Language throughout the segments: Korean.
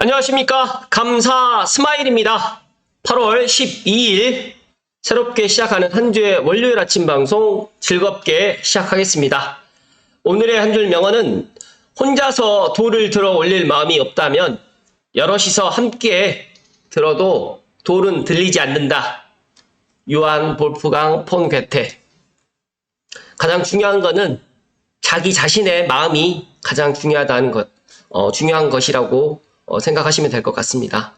안녕하십니까. 감사 스마일입니다. 8월 12일 새롭게 시작하는 한 주의 월요일 아침 방송 즐겁게 시작하겠습니다. 오늘의 한 줄 명언은 혼자서 돌을 들어 올릴 마음이 없다면 여럿이서 함께 들어도 돌은 들리지 않는다. 요한 볼프강 폰 괴테. 가장 중요한 것은 자기 자신의 마음이 가장 중요하다는 것, 중요한 것이라고 생각하시면 될 것 같습니다.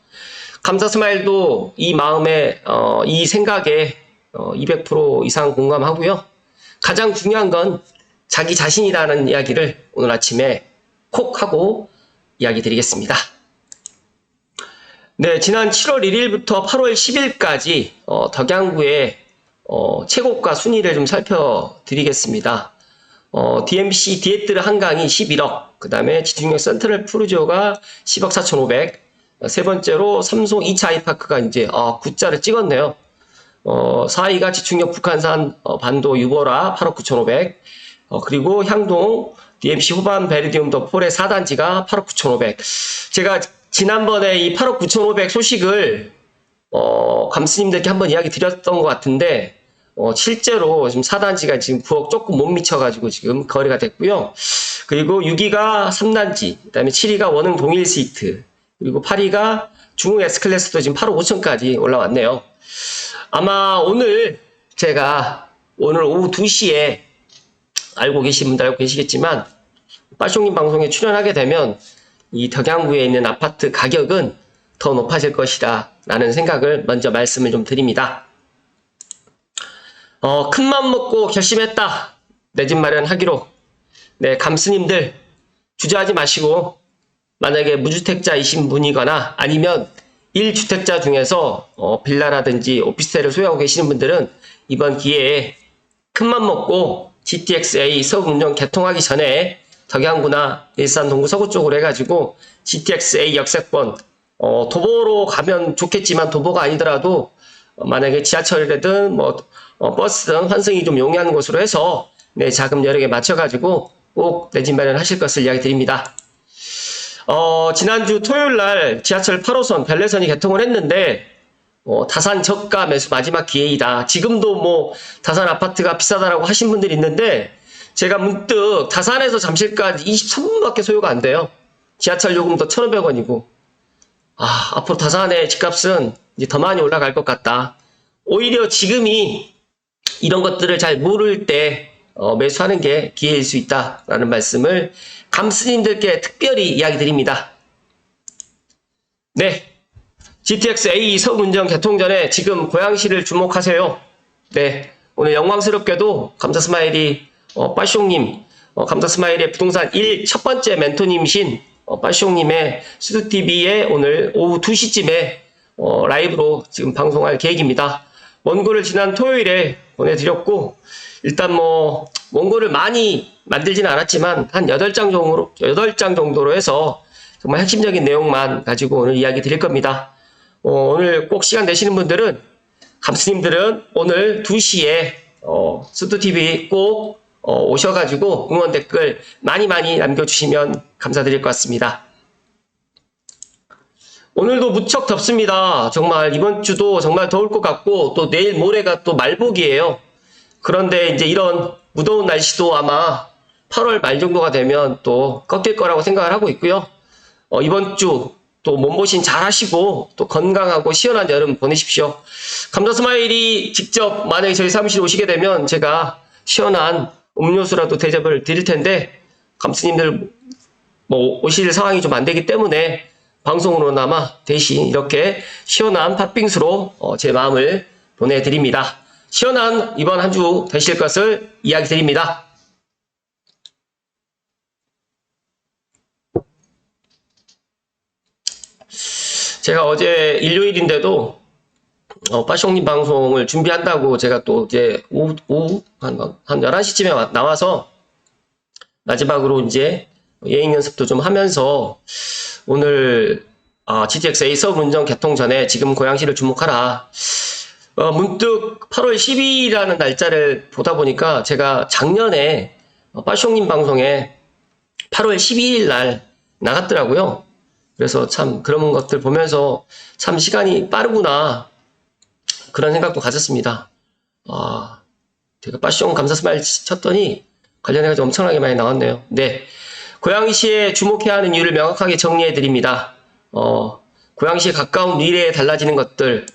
감사 스마일도 이 마음에, 이 생각에 200% 이상 공감하고요. 가장 중요한 건 자기 자신이라는 이야기를 오늘 아침에 콕 하고 이야기 드리겠습니다. 네, 지난 7월 1일부터 8월 10일까지 덕양구의 최고가 순위를 좀 살펴드리겠습니다. DMC 디에뜨르 한강이 11억, 그 다음에 지중력 센트럴 푸르지오가 10억 4,500, 세 번째로 삼성 2차 아이파크가 이제 9자를 찍었네요. 4위가 지중력 북한산 반도 유보라 8억 9,500, 그리고 향동 DMC 후반 베리디움 더 폴의 4단지가 8억 9,500. 제가 지난번에 이 8억 9,500 소식을 감스님들께 한번 이야기 드렸던 것 같은데 실제로 지금 4단지가 지금 9억 조금 못 미쳐가지고 지금 거래가 됐고요. 그리고 6위가 3단지, 그 다음에 7위가 원흥 동일 스위트, 그리고 8위가 중흥 S클래스도 지금 8억 5천까지 올라왔네요. 아마 오늘 제가 오늘 오후 2시에 알고 계신 분들 알고 계시겠지만 빠숑님 방송에 출연하게 되면 이 덕양구에 있는 아파트 가격은 더 높아질 것이다 라는 생각을 먼저 말씀을 좀 드립니다. 큰맘 먹고 결심했다. 내 집 마련하기로. 네, 감스님들 주저하지 마시고 만약에 무주택자이신 분이거나 아니면 1주택자 중에서 빌라라든지 오피스텔을 소유하고 계시는 분들은 이번 기회에 큰맘 먹고 GTX-A 서울운전 개통하기 전에 덕양구나 일산 동구 서구 쪽으로 해가지고 GTX-A 역세권 도보로 가면 좋겠지만 도보가 아니더라도 만약에 지하철이라든 버스 등 환승이 좀 용이한 곳으로 해서 네, 자금 여력에 맞춰가지고 꼭 내 집 마련하실 것을 이야기 드립니다. 지난주 토요일날 지하철 8호선 별내선이 개통을 했는데 다산 저가 매수 마지막 기회이다. 지금도 다산 아파트가 비싸다라고 하신 분들이 있는데 제가 문득 다산에서 잠실까지 23분밖에 소요가 안 돼요. 지하철 요금도 1,500원이고 앞으로 다산의 집값은 이제 더 많이 올라갈 것 같다. 오히려 지금이 이런 것들을 잘 모를 때 매수하는 게 기회일 수 있다라는 말씀을 감스님들께 특별히 이야기 드립니다. 네, GTX-A 서울운전 개통 전에 지금 고양시를 주목하세요. 네, 오늘 영광스럽게도 감사스마일이 빠숑님, 감사스마일의 부동산 1 첫 번째 멘토님이신 빠숑님의 수두TV에 오늘 오후 2시쯤에 라이브로 지금 방송할 계획입니다. 원고를 지난 토요일에 보내드렸고 일단 원고를 많이 만들지는 않았지만 한 8장 정도로 해서 정말 핵심적인 내용만 가지고 오늘 이야기 드릴 겁니다. 오늘 꼭 시간 되시는 분들은 감스님들은 오늘 2시에 수두TV 꼭 오셔가지고 응원 댓글 많이 남겨주시면 감사드릴 것 같습니다. 오늘도 무척 덥습니다. 정말 이번 주도 정말 더울 것 같고 또 내일 모레가 또 말복이에요. 그런데 이제 이런 무더운 날씨도 아마 8월 말 정도가 되면 또 꺾일 거라고 생각을 하고 있고요. 이번 주 또 몸보신 잘 하시고 또 건강하고 시원한 여름 보내십시오. 감사스마일이 직접 만약에 저희 사무실 오시게 되면 제가 시원한 음료수라도 대접을 드릴 텐데 감스님들 오실 상황이 좀 안 되기 때문에 방송으로나마 대신 이렇게 시원한 팥빙수로 제 마음을 보내드립니다. 시원한 이번 한 주 되실 것을 이야기 드립니다. 제가 어제 일요일인데도 빠숑님 방송을 준비한다고 제가 또 이제 오후 한 11시쯤에 나와서 마지막으로 이제 예행 연습도 좀 하면서 오늘 GTX-A 서울운전 개통 전에 지금 고양시를 주목하라. 문득 8월 12일이라는 날짜를 보다 보니까 제가 작년에 빠숑님 방송에 8월 12일 날 나갔더라고요. 그래서 참 그런 것들 보면서 참 시간이 빠르구나 그런 생각도 가졌습니다. 제가 빠숑 감사 스마일 쳤더니 관련해가지고 엄청나게 많이 나왔네요. 네, 고양시에 주목해야 하는 이유를 명확하게 정리해 드립니다. 고양시에 가까운 미래에 달라지는 것들,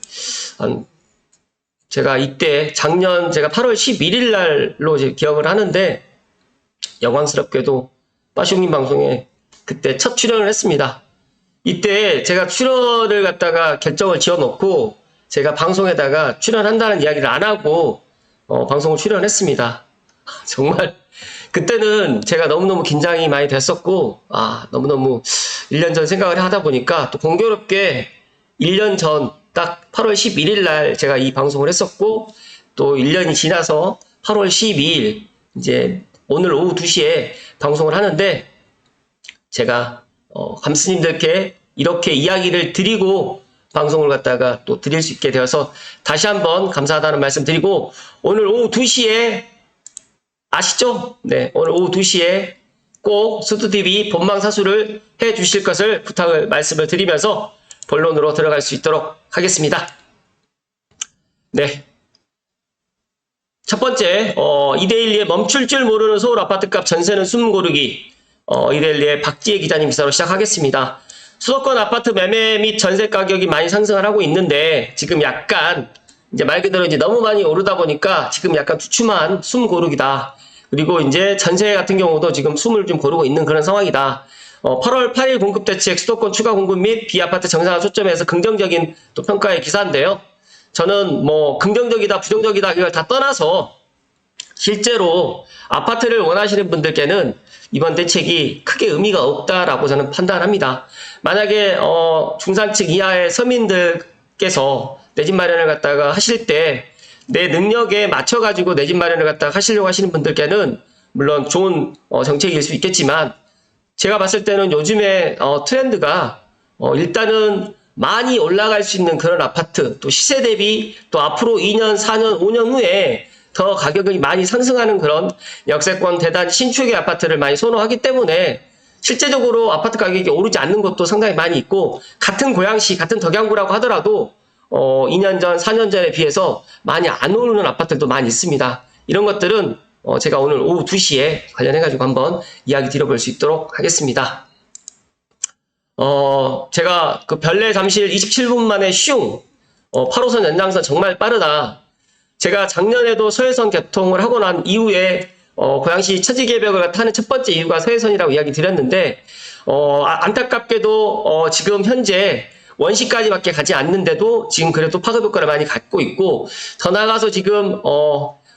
제가 이때 작년 제가 8월 11일 날로 기억을 하는데 영광스럽게도 빠숑님 방송에 그때 첫 출연을 했습니다. 이때 제가 출연을 갖다가 결정을 지어놓고 제가 방송에다가 출연한다는 이야기를 안 하고 방송을 출연했습니다. 정말 그때는 제가 너무너무 긴장이 많이 됐었고 너무너무 1년 전 생각을 하다 보니까 또 공교롭게 1년 전 딱 8월 11일 날 제가 이 방송을 했었고 또 1년이 지나서 8월 12일 이제 오늘 오후 2시에 방송을 하는데 제가 감스님들께 이렇게 이야기를 드리고 방송을 갖다가 또 드릴 수 있게 되어서 다시 한번 감사하다는 말씀 드리고 오늘 오후 2시에 아시죠? 네, 오늘 오후 2시에 꼭 수두TV 본방 사수를 해 주실 것을 말씀을 드리면서 본론으로 들어갈 수 있도록 하겠습니다. 네. 첫 번째, 이데일리의 멈출 줄 모르는 서울 아파트값 전세는 숨 고르기. 이데일리의 박지혜 기자님 기사로 시작하겠습니다. 수도권 아파트 매매 및 전세 가격이 많이 상승을 하고 있는데 지금 약간 이제 말 그대로 이제 너무 많이 오르다 보니까 지금 약간 주춤한 숨 고르기다. 그리고 이제 전세 같은 경우도 지금 숨을 좀 고르고 있는 그런 상황이다. 8월 8일 공급 대책 수도권 추가 공급 및 비아파트 정상화 초점에서 긍정적인 또 평가의 기사인데요. 저는 뭐 긍정적이다 부정적이다 이걸 다 떠나서 실제로 아파트를 원하시는 분들께는 이번 대책이 크게 의미가 없다라고 저는 판단합니다. 만약에 중산층 이하의 서민들께서 내 집 마련을 갖다가 하실 때 내 능력에 맞춰가지고 내 집 마련을 갖다가 하시려고 하시는 분들께는 물론 좋은 정책일 수 있겠지만 제가 봤을 때는 요즘에 트렌드가 일단은 많이 올라갈 수 있는 그런 아파트 또 시세 대비 또 앞으로 2년, 4년, 5년 후에 더 가격이 많이 상승하는 그런 역세권 대단 신축의 아파트를 많이 선호하기 때문에 실제적으로 아파트 가격이 오르지 않는 것도 상당히 많이 있고 같은 고양시, 같은 덕양구라고 하더라도 2년 전, 4년 전에 비해서 많이 안 오르는 아파트들도 많이 있습니다. 이런 것들은 제가 오늘 오후 2시에 관련해가지고 한번 이야기 드려볼 수 있도록 하겠습니다. 제가 그 별내 잠실 27분 만에 8호선 연장선 정말 빠르다. 제가 작년에도 서해선 개통을 하고 난 이후에 고양시 처지개벽을 타는 첫 번째 이유가 서해선이라고 이야기 드렸는데 안타깝게도 지금 현재 원시까지밖에 가지 않는데도 지금 그래도 파급 효과를 많이 갖고 있고 더 나아가서 지금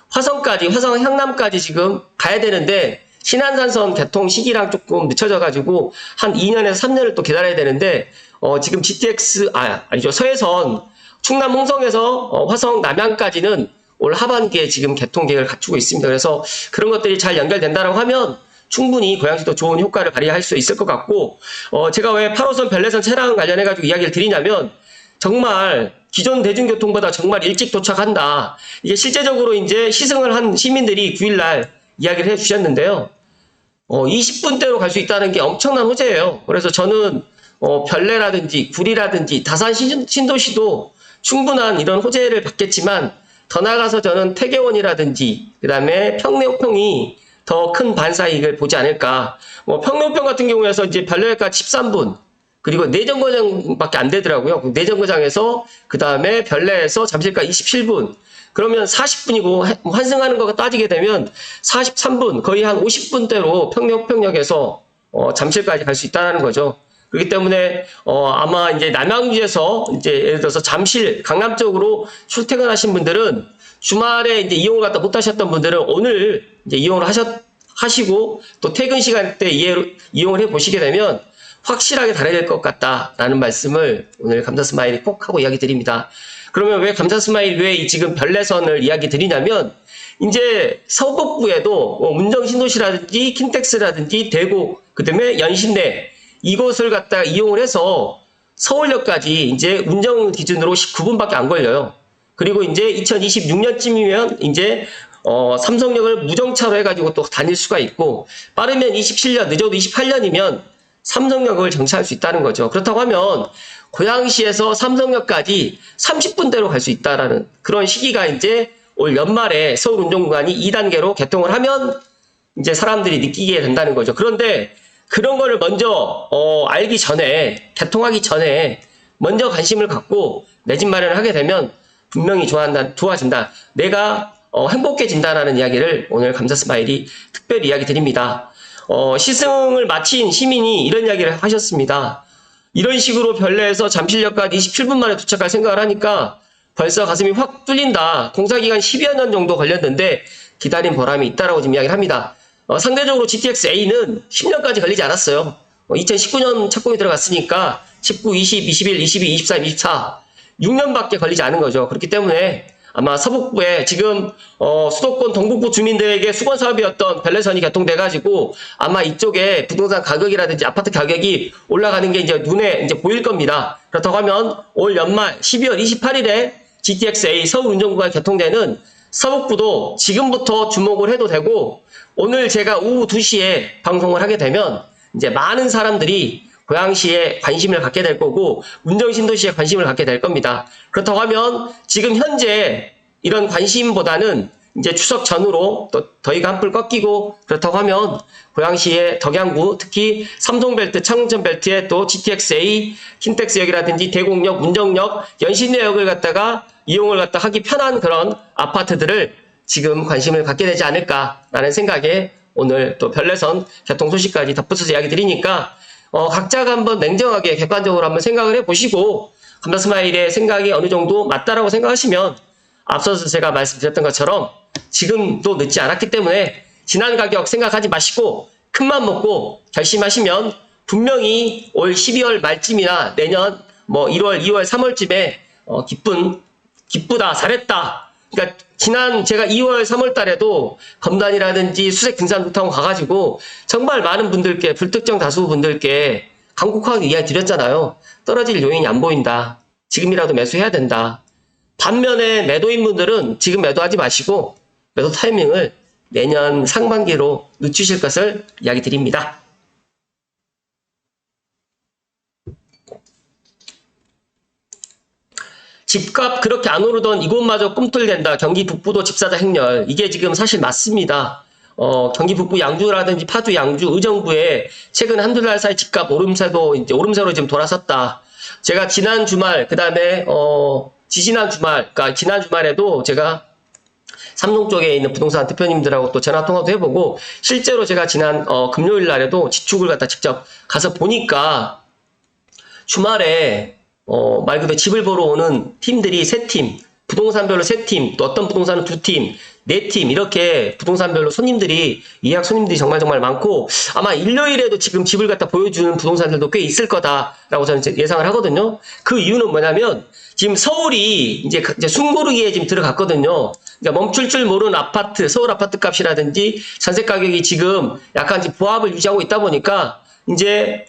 화성 향남까지 지금 가야 되는데 신안산선 개통 시기랑 조금 늦춰져가지고 한 2년에서 3년을 또 기다려야 되는데 지금 서해선 충남 홍성에서 화성 남양까지는 올 하반기에 지금 개통 계획을 갖추고 있습니다. 그래서 그런 것들이 잘 연결된다고 하면 충분히 고양시도 좋은 효과를 발휘할 수 있을 것 같고 제가 왜 8호선 별내선 차량 관련해가지고 이야기를 드리냐면 정말 기존 대중교통보다 정말 일찍 도착한다. 이게 실제적으로 이제 시승을 한 시민들이 9일날 이야기를 해주셨는데요. 20분대로 갈 수 있다는 게 엄청난 호재예요. 그래서 저는 별내라든지 구리라든지 다산 신도시도 충분한 이런 호재를 받겠지만 더 나아가서 저는 태계원이라든지 그 다음에 평내호평이 더 큰 반사이익을 보지 않을까. 평내호평 같은 경우에서 이제 별내까지 13분 그리고 내정거장밖에 안 되더라고요. 내정거장에서 그 다음에 별내에서 잠실까지 27분. 그러면 40분이고 환승하는 거가 따지게 되면 43분 거의 한 50분대로 평내호평역에서 잠실까지 갈 수 있다는 거죠. 그렇기 때문에 아마 이제 남양주에서 이제 예를 들어서 잠실 강남 쪽으로 출퇴근하신 분들은 주말에 이제 이용을 갖다 못 하셨던 분들은 오늘 이제 이용을 하시고 또 퇴근 시간 때 이용을 해 보시게 되면 확실하게 다를 것 같다라는 말씀을 오늘 감사 스마일이 꼭 하고 이야기 드립니다. 그러면 왜 감사 스마일 왜 지금 별내선을 이야기 드리냐면 이제 서북부에도 문정 신도시라든지 킨텍스라든지 대구 그다음에 연신내 이곳을 갖다가 이용을 해서 서울역까지 이제 운정 기준으로 19분밖에 안 걸려요. 그리고 이제 2026년쯤이면 이제 삼성역을 무정차로 해가지고 또 다닐 수가 있고 빠르면 27년 늦어도 28년이면 삼성역을 정차할 수 있다는 거죠. 그렇다고 하면 고양시에서 삼성역까지 30분대로 갈 수 있다라는 그런 시기가 이제 올 연말에 서울 운전구간이 2단계로 개통을 하면 이제 사람들이 느끼게 된다는 거죠. 그런데 그런 거를 먼저 알기 전에, 개통하기 전에 먼저 관심을 갖고 내 집 마련을 하게 되면 분명히 좋아진다. 내가 행복해진다라는 이야기를 오늘 감사스마일이 특별히 이야기 드립니다. 시승을 마친 시민이 이런 이야기를 하셨습니다. 이런 식으로 별내에서 잠실역까지 27분 만에 도착할 생각을 하니까 벌써 가슴이 확 뚫린다. 공사기간 10여 년 정도 걸렸는데 기다린 보람이 있다라고 지금 이야기를 합니다. 상대적으로 GTX-A는 10년까지 걸리지 않았어요. 2019년 착공이 들어갔으니까 19, 20, 21, 22, 23, 24 6년밖에 걸리지 않은 거죠. 그렇기 때문에 아마 서북부에 지금 수도권 동북부 주민들에게 수건 사업이었던 별내선이 개통돼가지고 아마 이쪽에 부동산 가격이라든지 아파트 가격이 올라가는 게 이제 눈에 이제 보일 겁니다. 그렇다고 하면 올 연말 12월 28일에 GTX-A 서울 운전구간 개통되는 서북부도 지금부터 주목을 해도 되고 오늘 제가 오후 2시에 방송을 하게 되면 이제 많은 사람들이 고양시에 관심을 갖게 될 거고 운정신도시에 관심을 갖게 될 겁니다. 그렇다고 하면 지금 현재 이런 관심보다는 이제 추석 전후로 또 더위가 한풀 꺾이고 그렇다고 하면 고양시의 덕양구 특히 삼성벨트, 창문천벨트에 또 GTX-A, 킨텍스역이라든지 대곡역, 문정역, 연신내역을 갖다가 이용을 갖다 하기 편한 그런 아파트들을 지금 관심을 갖게 되지 않을까라는 생각에 오늘 또 별내선 개통 소식까지 덧붙여서 이야기 드리니까 각자가 한번 냉정하게 객관적으로 한번 생각을 해보시고 감사스마일의 생각이 어느 정도 맞다라고 생각하시면 앞서서 제가 말씀드렸던 것처럼 지금도 늦지 않았기 때문에 지난 가격 생각하지 마시고 큰맘 먹고 결심하시면 분명히 올 12월 말쯤이나 내년 뭐 1월, 2월, 3월쯤에 기쁘다, 잘했다. 그러니까 지난 제가 2월, 3월 달에도 검단이라든지 수색 등산부터 가가지고 정말 많은 분들께 불특정 다수 분들께 간곡하게 이야기 드렸잖아요. 떨어질 요인이 안 보인다. 지금이라도 매수해야 된다. 반면에 매도인 분들은 지금 매도하지 마시고 매도 타이밍을 내년 상반기로 늦추실 것을 이야기 드립니다. 집값 그렇게 안 오르던 이곳마저 꿈틀댄다. 경기 북부도 집사자 행렬. 이게 지금 사실 맞습니다. 경기 북부 양주라든지 파주, 양주, 의정부에 최근 한두 달 사이 집값 오름세도 이제 오름세로 지금 돌아섰다. 제가 지난 주말, 그 다음에, 지지난 주말, 그러니까 지난 주말에도 제가 삼성 쪽에 있는 부동산 대표님들하고 또 전화 통화도 해보고 실제로 제가 지난 금요일 날에도 지축을 갖다 직접 가서 보니까 주말에 말 그대로 집을 보러 오는 팀들이 3팀, 부동산별로 3팀, 또 어떤 부동산은 2팀, 4팀 이렇게 부동산별로 손님들이 예약 손님들이 정말 많고 아마 일요일에도 지금 집을 갖다 보여주는 부동산들도 꽤 있을 거다라고 저는 예상을 하거든요. 그 이유는 뭐냐면 지금 서울이 이제 숨고르기에 지금 들어갔거든요. 그러니까 멈출 줄 모르는 아파트, 서울 아파트 값이라든지 전세 가격이 지금 약간 보합을 유지하고 있다 보니까 이제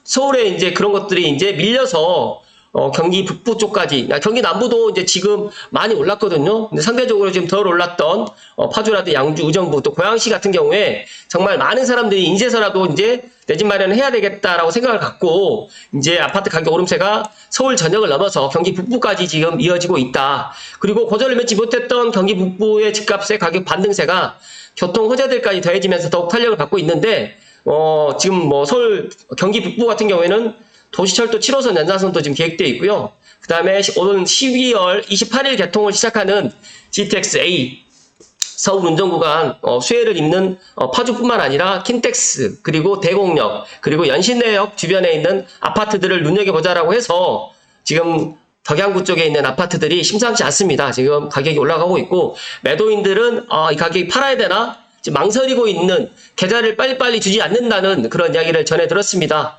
서울에 이제 그런 것들이 이제 밀려서 경기 북부 쪽까지, 경기 남부도 이제 지금 많이 올랐거든요. 근데 상대적으로 지금 덜 올랐던 파주라든지 양주, 의정부, 또 고양시 같은 경우에 정말 많은 사람들이 인제서라도 이제 내 집 마련을 해야 되겠다라고 생각을 갖고 이제 아파트 가격 오름세가 서울 전역을 넘어서 경기 북부까지 지금 이어지고 있다. 그리고 고전을 맺지 못했던 경기 북부의 집값의 가격 반등세가 교통 호재들까지 더해지면서 더욱 탄력을 받고 있는데 지금 뭐 서울 경기 북부 같은 경우에는 도시철도 7호선 연장선도 지금 계획되어 있고요. 그 다음에 오는 12월 28일 개통을 시작하는 GTX-A 서울 운전구간 수혜를 입는 파주뿐만 아니라 킨텍스 그리고 대곡역 그리고 연신내역 주변에 있는 아파트들을 눈여겨보자라고 해서 지금 덕양구 쪽에 있는 아파트들이 심상치 않습니다. 지금 가격이 올라가고 있고 매도인들은 이 가격이 팔아야 되나? 지금 망설이고 있는 계좌를 빨리빨리 주지 않는다는 그런 이야기를 전해 들었습니다.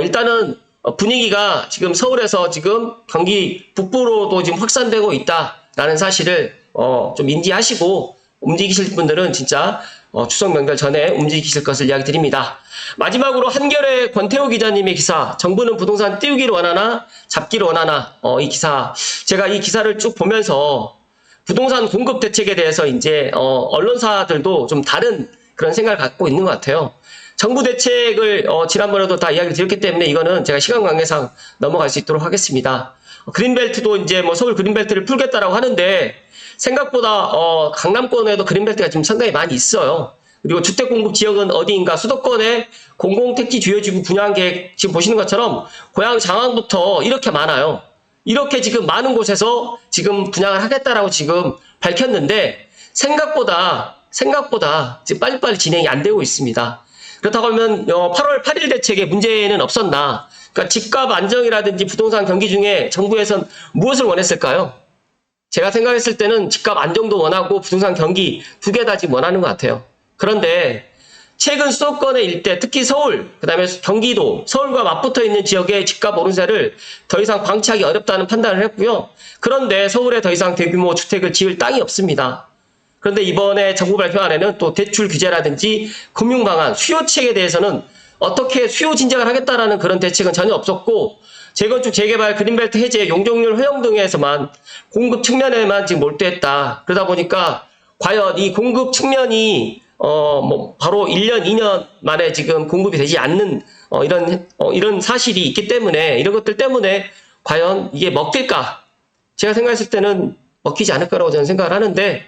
일단은 분위기가 지금 서울에서 지금 경기 북부로도 지금 확산되고 있다라는 사실을 좀 인지하시고 움직이실 분들은 진짜 추석 명절 전에 움직이실 것을 이야기 드립니다. 마지막으로 한겨레 권태호 기자님의 기사, 정부는 부동산 띄우기를 원하나 잡기를 원하나, 이 기사, 제가 이 기사를 쭉 보면서 부동산 공급 대책에 대해서 이제 언론사들도 좀 다른 그런 생각을 갖고 있는 것 같아요. 정부 대책을 지난번에도 다 이야기를 드렸기 때문에 이거는 제가 시간 관계상 넘어갈 수 있도록 하겠습니다. 그린벨트도 이제 뭐 서울 그린벨트를 풀겠다라고 하는데 생각보다 강남권에도 그린벨트가 지금 상당히 많이 있어요. 그리고 주택 공급 지역은 어디인가 수도권에 공공택지 주요지구 분양 계획 지금 보시는 것처럼 고양 장안부터 이렇게 많아요. 이렇게 지금 많은 곳에서 지금 분양을 하겠다라고 지금 밝혔는데 생각보다 지금 빨리빨리 진행이 안 되고 있습니다. 그렇다고 하면 8월 8일 대책에 문제는 없었나? 그러니까 집값 안정이라든지 부동산 경기 중에 정부에선 무엇을 원했을까요? 제가 생각했을 때는 집값 안정도 원하고 부동산 경기 두 개 다 지금 원하는 것 같아요. 그런데 최근 수도권의 일대, 특히 서울, 그다음에 경기도, 서울과 맞붙어 있는 지역의 집값 오름세를 더 이상 방치하기 어렵다는 판단을 했고요. 그런데 서울에 더 이상 대규모 주택을 지을 땅이 없습니다. 그런데 이번에 정부 발표안에는 또 대출 규제라든지 금융 방안, 수요책에 대해서는 어떻게 수요 진작을 하겠다라는 그런 대책은 전혀 없었고 재건축, 재개발, 그린벨트 해제, 용적률 허용 등에서만 공급 측면에만 지금 몰두했다. 그러다 보니까 과연 이 공급 측면이 바로 1년, 2년 만에 지금 공급이 되지 않는 이런 사실이 있기 때문에 이런 것들 때문에 과연 이게 먹힐까? 제가 생각했을 때는 먹히지 않을 거라고 저는 생각을 하는데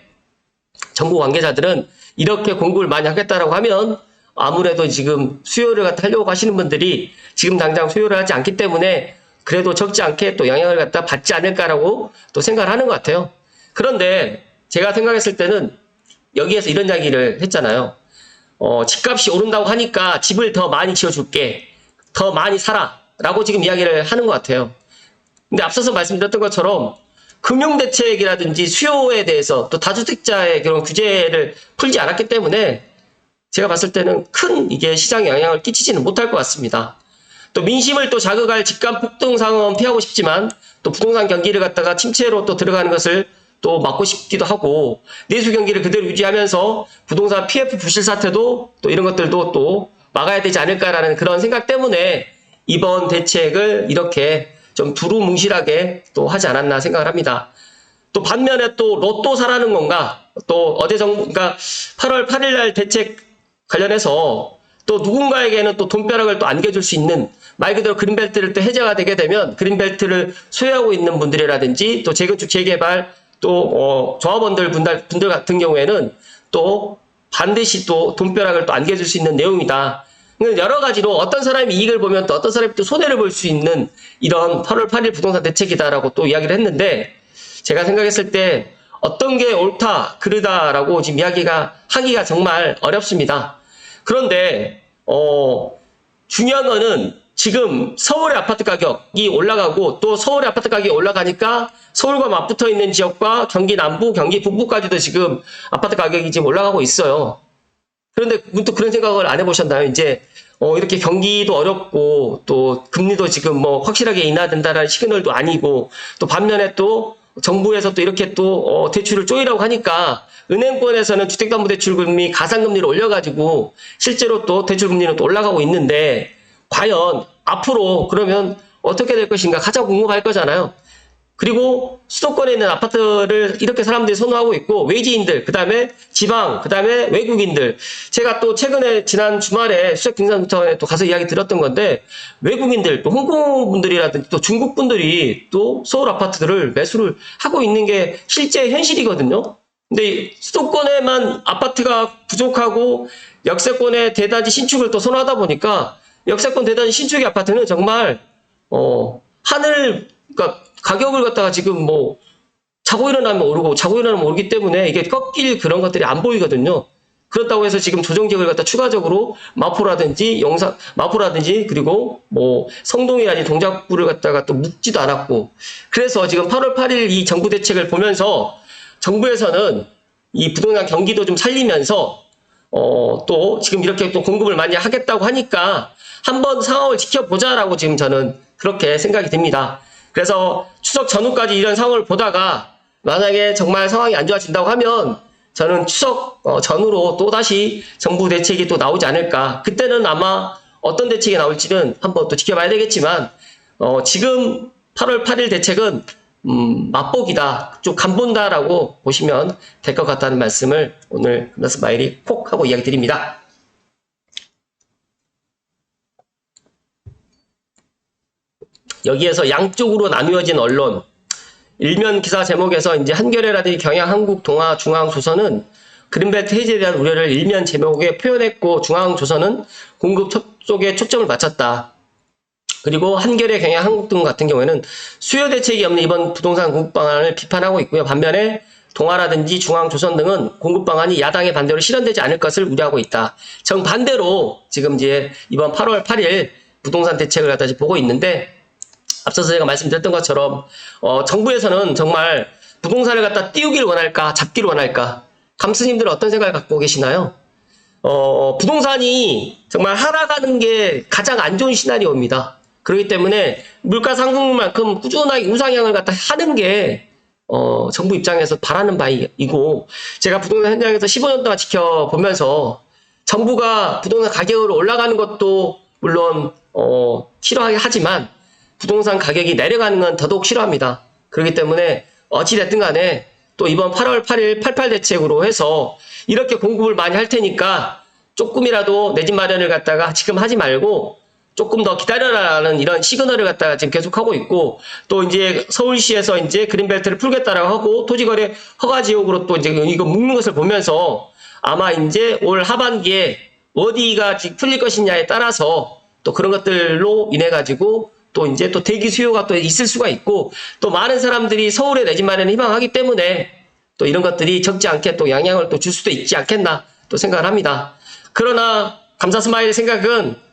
정부 관계자들은 이렇게 공급을 많이 하겠다라고 하면 아무래도 지금 수요를 갖다 하려고 하시는 분들이 지금 당장 수요를 하지 않기 때문에 그래도 적지 않게 또 영향을 갖다 받지 않을까라고 또 생각을 하는 것 같아요. 그런데 제가 생각했을 때는 여기에서 이런 이야기를 했잖아요. 집값이 오른다고 하니까 집을 더 많이 지어줄게. 더 많이 사라. 라고 지금 이야기를 하는 것 같아요. 근데 앞서서 말씀드렸던 것처럼 금융대책이라든지 수요에 대해서 또 다주택자의 그런 규제를 풀지 않았기 때문에 제가 봤을 때는 큰 이게 시장에 영향을 끼치지는 못할 것 같습니다. 또 민심을 또 자극할 집값 폭등 상황은 피하고 싶지만 또 부동산 경기를 갖다가 침체로 또 들어가는 것을 또 막고 싶기도 하고 내수 경기를 그대로 유지하면서 부동산 PF 부실 사태도 또 이런 것들도 또 막아야 되지 않을까라는 그런 생각 때문에 이번 대책을 이렇게 좀 두루뭉실하게 또 하지 않았나 생각을 합니다. 또 반면에 또 로또 사라는 건가? 또 어제 정부가 8월 8일 날 대책 관련해서 또 누군가에게는 또 돈벼락을 또 안겨줄 수 있는 말 그대로 그린벨트를 또 해제가 되게 되면 그린벨트를 소유하고 있는 분들이라든지 또 재건축 재개발 또 조합원들 분들 같은 경우에는 또 반드시 또 돈벼락을 또 안겨줄 수 있는 내용이다. 여러 가지로 어떤 사람이 이익을 보면 또 어떤 사람이 또 손해를 볼 수 있는 이런 8월 8일 부동산 대책이다라고 또 이야기를 했는데 제가 생각했을 때 어떤 게 옳다 그르다라고 지금 이야기가 하기가 정말 어렵습니다. 그런데 중요한 거는 지금 서울의 아파트 가격이 올라가고 또 서울의 아파트 가격이 올라가니까 서울과 맞붙어 있는 지역과 경기 남부, 경기 북부까지도 지금 아파트 가격이 지금 올라가고 있어요. 그런데 문득 그런 생각을 안 해보셨나요? 이제 이렇게 경기도 어렵고 또 금리도 지금 뭐 확실하게 인하된다라는 시그널도 아니고 또 반면에 또 정부에서 또 이렇게 또 대출을 쪼이라고 하니까 은행권에서는 주택담보대출금리 가상금리를 올려가지고 실제로 또 대출금리는 또 올라가고 있는데 과연 앞으로 그러면 어떻게 될 것인가 가장 궁금할 거잖아요. 그리고 수도권에 있는 아파트를 이렇게 사람들이 선호하고 있고 외지인들, 그 다음에 지방, 그 다음에 외국인들. 제가 또 최근에 지난 주말에 수색빙산센터에 또 가서 이야기 들었던 건데 외국인들, 또 홍콩 분들이라든지 또 중국 분들이 또 서울 아파트들을 매수를 하고 있는 게 실제 현실이거든요. 근데 수도권에만 아파트가 부족하고 역세권의 대단지 신축을 또 선호하다 보니까 역세권 대단지 신축의 아파트는 정말 그러니까 가격을 갖다가 지금 뭐 자고 일어나면 오르고 자고 일어나면 오르기 때문에 이게 꺾일 그런 것들이 안 보이거든요. 그렇다고 해서 지금 조정지역을 갖다 추가적으로 마포라든지 그리고 뭐 성동이라든지 동작구를 갖다가 또 묶지도 않았고 그래서 지금 8월 8일 이 정부 대책을 보면서 정부에서는 이 부동산 경기도 좀 살리면서 또 지금 이렇게 또 공급을 많이 하겠다고 하니까 한번 상황을 지켜보자라고 지금 저는 그렇게 생각이 듭니다. 그래서 추석 전후까지 이런 상황을 보다가 만약에 정말 상황이 안 좋아진다고 하면 저는 추석 전후로 또다시 정부 대책이 또 나오지 않을까. 그때는 아마 어떤 대책이 나올지는 한번 또 지켜봐야 되겠지만 지금 8월 8일 대책은 맛보기다, 좀 간본다라고 보시면 될 것 같다는 말씀을 오늘 금나스 마일이 콕 하고 이야기 드립니다. 여기에서 양쪽으로 나누어진 언론, 일면 기사 제목에서 이제 한겨레라든지 경향, 한국, 동아, 중앙, 조선은 그린벨트 해제에 대한 우려를 일면 제목에 표현했고, 중앙조선은 공급 쪽에 초점을 맞췄다. 그리고 한겨레, 경향, 한국 등 같은 경우에는 수요 대책이 없는 이번 부동산 공급 방안을 비판하고 있고요. 반면에 동아라든지 중앙조선 등은 공급 방안이 야당의 반대로 실현되지 않을 것을 우려하고 있다. 정반대로 지금 이제 이번 8월 8일 부동산 대책을 갖다 보고 있는데, 앞서서 제가 말씀드렸던 것처럼 정부에서는 정말 부동산을 갖다 띄우길 원할까, 잡기를 원할까? 감스님들은 어떤 생각을 갖고 계시나요? 부동산이 정말 하락하는 게 가장 안 좋은 시나리오입니다. 그렇기 때문에 물가 상승만큼 꾸준하게 우상향을 갖다 하는 게 정부 입장에서 바라는 바이고, 제가 부동산 현장에서 15년 동안 지켜보면서 정부가 부동산 가격으로 올라가는 것도 물론 싫어하지만 부동산 가격이 내려가는 건 더더욱 싫어합니다. 그렇기 때문에 어찌됐든 간에 또 이번 8월 8일 88 대책으로 해서 이렇게 공급을 많이 할 테니까 조금이라도 내 집 마련을 갖다가 지금 하지 말고 조금 더 기다려라라는 이런 시그널을 갖다가 지금 계속하고 있고, 또 이제 서울시에서 이제 그린벨트를 풀겠다라고 하고 토지거래 허가 지역으로 또 이제 이거 묶는 것을 보면서 아마 이제 올 하반기에 어디가 풀릴 것이냐에 따라서 또 그런 것들로 인해 가지고 또 이제 또 대기 수요가 또 있을 수가 있고, 또 많은 사람들이 서울에 내 집 마련을 희망하기 때문에 또 이런 것들이 적지 않게 또 영향을 또 줄 수도 있지 않겠나 또 생각을 합니다. 그러나 감사스마일의 생각은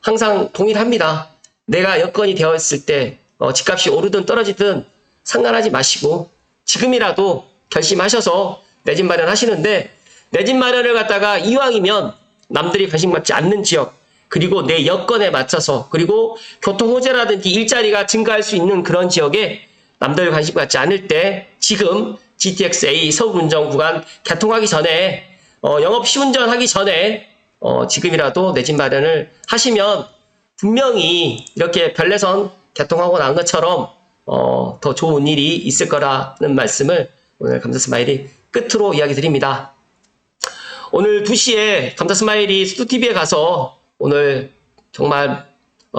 항상 동일합니다. 내가 여건이 되었을 때 집값이 오르든 떨어지든 상관하지 마시고 지금이라도 결심하셔서 내 집 마련하시는데, 내 집 마련을 갖다가 이왕이면 남들이 관심받지 않는 지역, 그리고 내 여건에 맞춰서, 그리고 교통호재라든지 일자리가 증가할 수 있는 그런 지역에 남들 관심 갖지 않을 때 지금 GTX-A 서울운전 구간 개통하기 전에 영업 시운전하기 전에 지금이라도 내 집 마련을 하시면 분명히 이렇게 별내선 개통하고 난 것처럼 더 좋은 일이 있을 거라는 말씀을 오늘 감사스마일이 끝으로 이야기 드립니다. 오늘 2시에 감사스마일이 스투TV에 가서 오늘 정말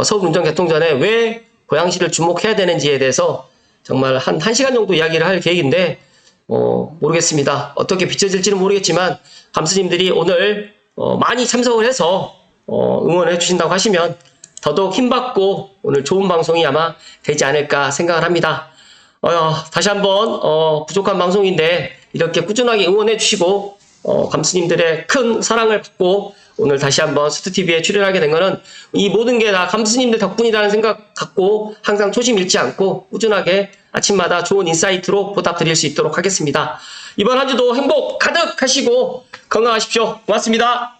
서울운전 개통 전에 왜 고양시를 주목해야 되는지에 대해서 정말 한 1시간 정도 이야기를 할 계획인데 모르겠습니다. 어떻게 비춰질지는 모르겠지만 감스님들이 오늘 많이 참석을 해서 응원해 주신다고 하시면 더더욱 힘받고 오늘 좋은 방송이 아마 되지 않을까 생각을 합니다. 다시 한번 부족한 방송인데 이렇게 꾸준하게 응원해 주시고 감스님들의 큰 사랑을 받고 오늘 다시 한번 스투TV에 출연하게 된 거는 이 모든 게 다 감스님들 덕분이라는 생각 갖고 항상 초심 잃지 않고 꾸준하게 아침마다 좋은 인사이트로 보답드릴 수 있도록 하겠습니다. 이번 한 주도 행복 가득 하시고 건강하십시오. 고맙습니다.